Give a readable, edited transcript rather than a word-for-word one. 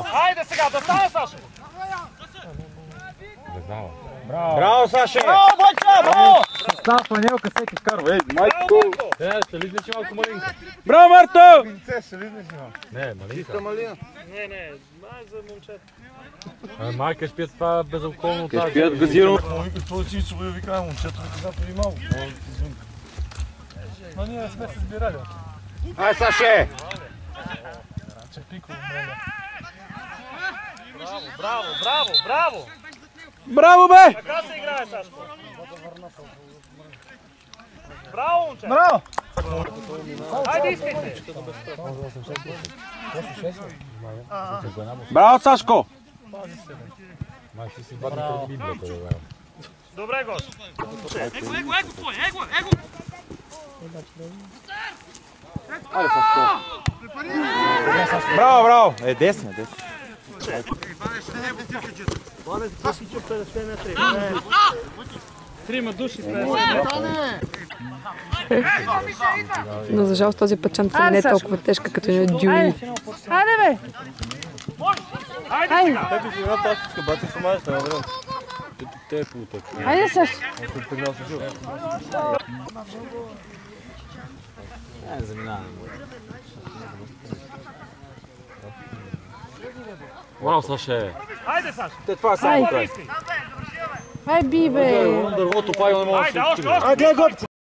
Хайде сега, да стане, Саша! Браво, Саше! Браво, Бойча, браво! Става фанелка, всеки вкарва. Ей, майко! Ще лизнеш малко малинка. Браво, Марто! Не, малинка. Не, май за момчета. Майка ще пият това безалкохолно. Ще пият газирано. Това си го викаме, момчета, каза преди малко. Но ние не сме се сбирали. Ай, Саше! Чепиково, моля. Браво! Браво, бе! Така се играе, Сашко. Браво, момче! Браво! Хайде, искайте! Браво, Сашко! Май си бадна пред Библията, бе. Добре, Гош. Его! Айде, Сашко! Браво! Десна. Трима души. Но за жалост този пачанта не е толкова тежка като на Дюни. Хайде, бе! Хайде! Как си една тачка, бати в майста, на време. Те е путат. Хайде, Саш! Браво, Саше! Хайде, Саша! Те това само Хайде, би, бе! Дървото пай, не мога да се Хайде, още! Гледай, готвите!